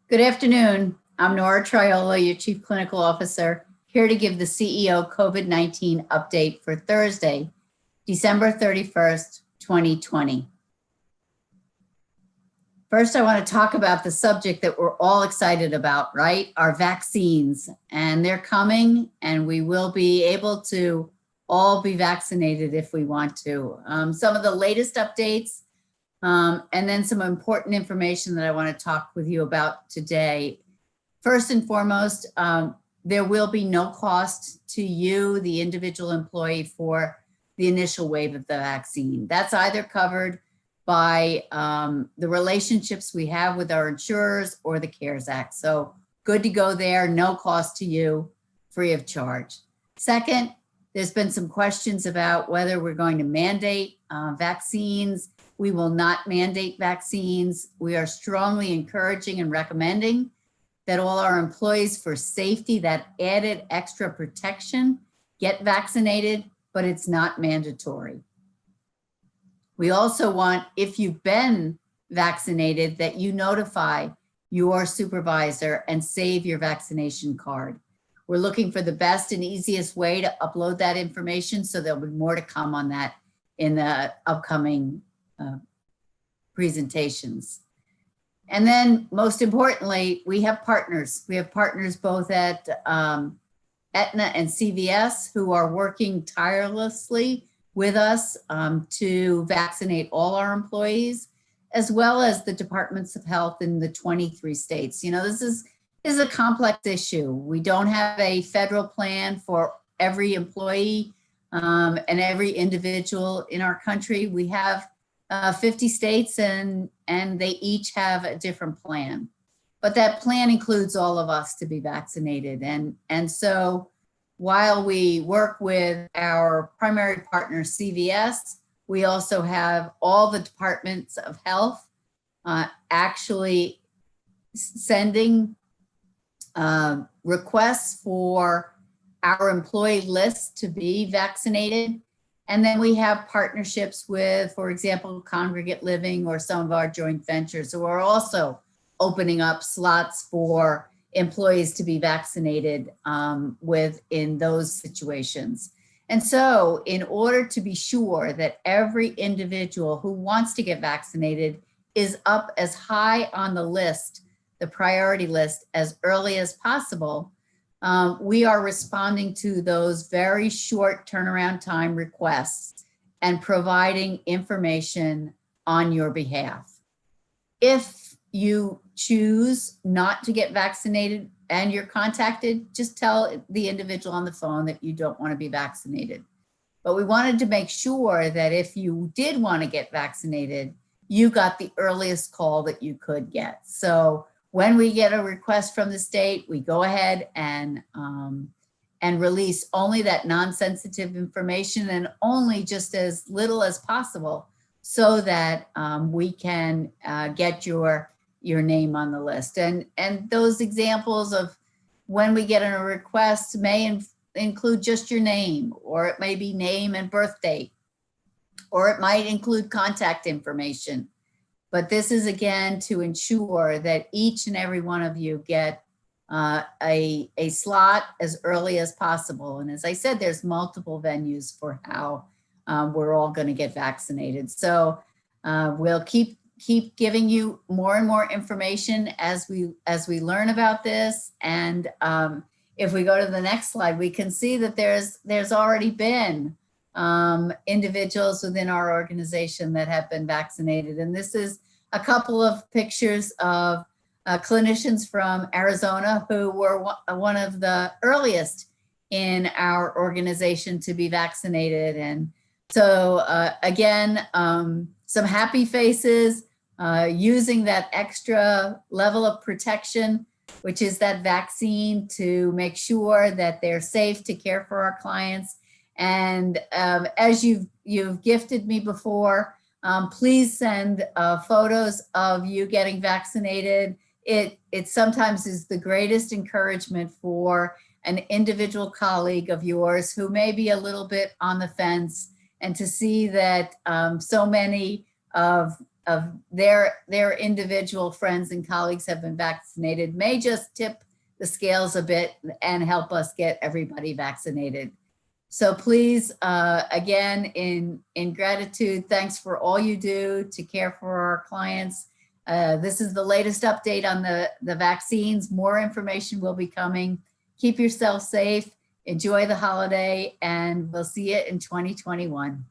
Good afternoon. I'm Nora Triola, your Chief Clinical Officer, here to give the CEO COVID-19 update for Thursday, December 31st, 2020. First, I want to talk about the subject that we're all excited about, right? Our vaccines, and they're coming, and we will be able to all be vaccinated if we want to. Some of the latest updates, and then some important information that I want to talk with you about today. First and foremost, there will be no cost to you, the individual employee, for the initial wave of the vaccine. That's either covered by the relationships we have with our insurers or the CARES Act. So good to go there, no cost to you, free of charge. Second, there's been some questions about whether we're going to mandate vaccines. We will not mandate vaccines. We are strongly encouraging and recommending that all our employees, for safety, that added extra protection, get vaccinated, but it's not mandatory. We also want, if you've been vaccinated, that you notify your supervisor and save your vaccination card. We're looking for the best and easiest way to upload that information, so there'll be more to come on that in the upcoming presentations. And then most importantly, we have partners. We have partners both at Aetna and CVS who are working tirelessly with us to vaccinate all our employees, as well as the departments of health in the 23 states. You know, this is a complex issue. We don't have a federal plan for every employee and every individual in our country. We have 50 states and they each have a different plan. But that plan includes all of us to be vaccinated. And so while we work with our primary partner, CVS, we also have all the departments of health actually sending requests for our employee list to be vaccinated. And then we have partnerships with, for example, Congregate Living or some of our joint ventures who are also opening up slots for employees to be vaccinated in those situations. And so in order to be sure that every individual who wants to get vaccinated is up as high on the list, the priority list, as early as possible, we are responding to those very short turnaround time requests and providing information on your behalf. If you choose not to get vaccinated and you're contacted, just tell the individual on the phone that you don't want to be vaccinated. But we wanted to make sure that if you did want to get vaccinated, you got the earliest call that you could get. So when we get a request from the state, we go ahead and release only that non-sensitive information and only just as little as possible, so that we can get your name on the list. And those examples of when we get a request may include just your name, or it may be name and birth date, or it might include contact information. But this is, again, to ensure that each and every one of you get a slot as early as possible. And as I said, there's multiple venues for how we're all going to get vaccinated. So we'll keep giving you more and more information as we learn about this. And if we go to the next slide, we can see that there's already been individuals within our organization that have been vaccinated. And this is a couple of pictures of clinicians from Arizona who were one of the earliest in our organization to be vaccinated. And so again, some happy faces using that extra level of protection, which is that vaccine, to make sure that they're safe to care for our clients. And as you've gifted me before, please send photos of you getting vaccinated. It sometimes is the greatest encouragement for an individual colleague of yours who may be a little bit on the fence, and to see that so many of their individual friends and colleagues have been vaccinated may just tip the scales a bit and help us get everybody vaccinated. So please, again, in gratitude, thanks for all you do to care for our clients. This is the latest update on the vaccines. More information will be coming. Keep yourself safe, enjoy the holiday, and we'll see you in 2021.